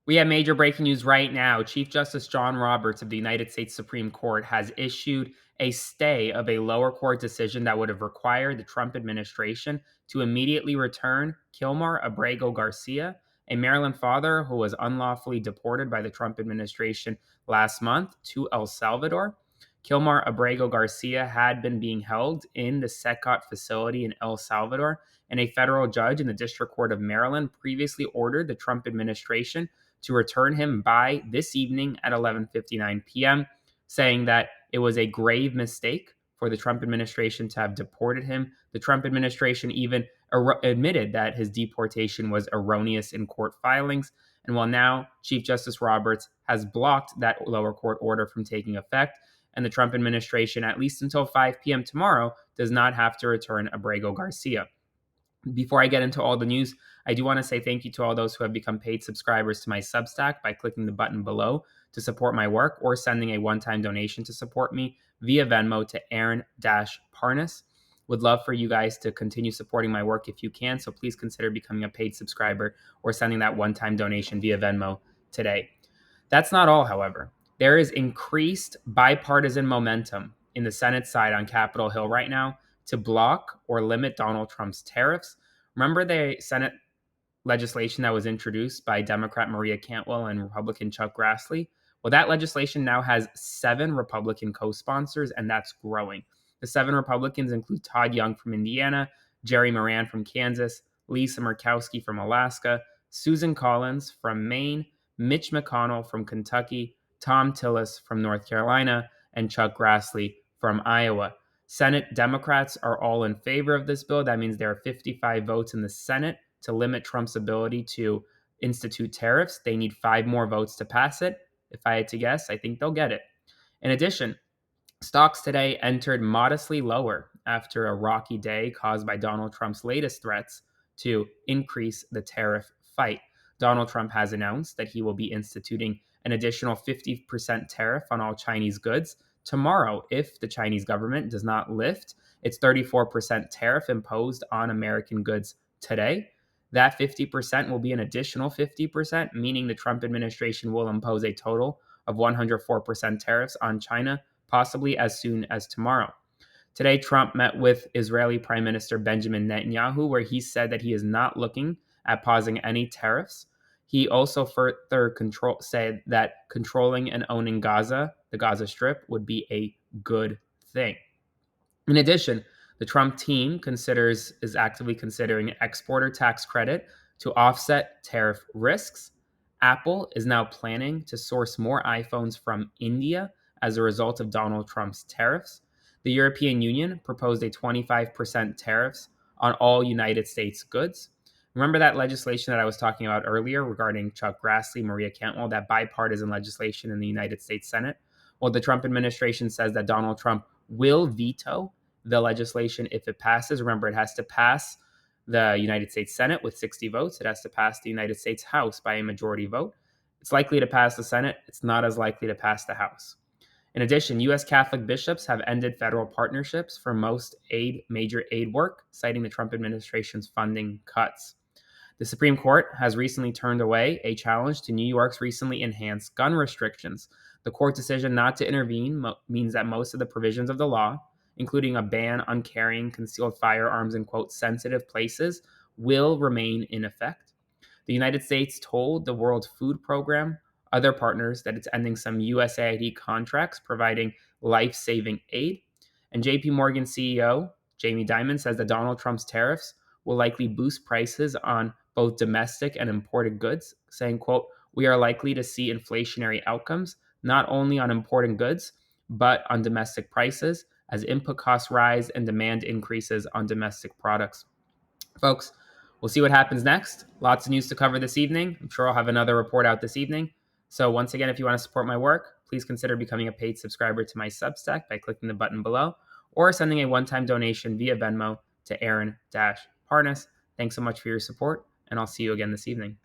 We have major breaking news right now. Chief Justice John Roberts of the United States Supreme Court has issued a stay of a lower court decision that would have required the Trump administration to immediately return Kilmar Abrego Garcia, a Maryland father who was unlawfully deported by the Trump administration last month, to El Salvador. Kilmar Abrego Garcia had been being held in the SECOT facility in El Salvador, and a federal judge in the District Court of Maryland previously ordered the Trump administration to return him by this evening at 11:59 p.m., saying that it was a grave mistake for the Trump administration to have deported him. The Trump administration even admitted that his deportation was erroneous in court filings. And while now Chief Justice Roberts has blocked that lower court order from taking effect, and the Trump administration, at least until 5 p.m. tomorrow, does not have to return Abrego Garcia. Before I get into all the news, I do want to say thank you to all those who have become paid subscribers to my Substack by clicking the button below to support my work or sending a one-time donation to support me via Venmo to Aaron-Parnas. Would love for you guys to continue supporting my work if you can, so please consider becoming a paid subscriber or sending that one-time donation via Venmo today. That's not all, however. There is increased bipartisan momentum in the Senate side on Capitol Hill right now to block or limit Donald Trump's tariffs. Remember the Senate legislation that was introduced by Democrat Maria Cantwell and Republican Chuck Grassley? Well, that legislation now has 7 Republican co-sponsors, and that's growing. The 7 Republicans include Todd Young from Indiana, Jerry Moran from Kansas, Lisa Murkowski from Alaska, Susan Collins from Maine, Mitch McConnell from Kentucky, Tom Tillis from North Carolina, and Chuck Grassley from Iowa. Senate Democrats are all in favor of this bill. That means there are 55 votes in the Senate to limit Trump's ability to institute tariffs. They need 5 more votes to pass it. If I had to guess, I think they'll get it. In addition, stocks today entered modestly lower after a rocky day caused by Donald Trump's latest threats to increase the tariff fight. Donald Trump has announced that he will be instituting an additional 50% tariff on all Chinese goods tomorrow if the Chinese government does not lift its 34% tariff imposed on American goods today. That 50% will be an additional 50%, meaning the Trump administration will impose a total of 104% tariffs on China, possibly as soon as tomorrow. Today, Trump met with Israeli Prime Minister Benjamin Netanyahu, where he said that he is not looking at pausing any tariffs. He also further said that controlling and owning Gaza, the Gaza Strip, would be a good thing. In addition, the Trump team is actively considering an exporter tax credit to offset tariff risks. Apple is now planning to source more iPhones from India as a result of Donald Trump's tariffs. The European Union proposed a 25% tariffs on all United States goods. Remember that legislation that I was talking about earlier regarding Chuck Grassley, Maria Cantwell, that bipartisan legislation in the United States Senate? Well, the Trump administration says that Donald Trump will veto the legislation if it passes. Remember, it has to pass the United States Senate with 60 votes. It has to pass the United States House by a majority vote. It's likely to pass the Senate. It's not as likely to pass the House. In addition, U.S. Catholic bishops have ended federal partnerships for most major aid work, citing the Trump administration's funding cuts. The Supreme Court has recently turned away a challenge to New York's recently enhanced gun restrictions. The court decision not to intervene means that most of the provisions of the law, including a ban on carrying concealed firearms in, quote, sensitive places, will remain in effect. The United States told the World Food Program, other partners, that it's ending some USAID contracts providing life-saving aid. And JP Morgan CEO Jamie Dimon says that Donald Trump's tariffs will likely boost prices on both domestic and imported goods, saying, quote, we are likely to see inflationary outcomes, not only on imported goods, but on domestic prices as input costs rise and demand increases on domestic products. Folks, we'll see what happens next. Lots of news to cover this evening. I'm sure I'll have another report out this evening. So once again, if you want to support my work, please consider becoming a paid subscriber to my Substack by clicking the button below or sending a one-time donation via Venmo to Aaron-Parnas. Thanks so much for your support, and I'll see you again this evening.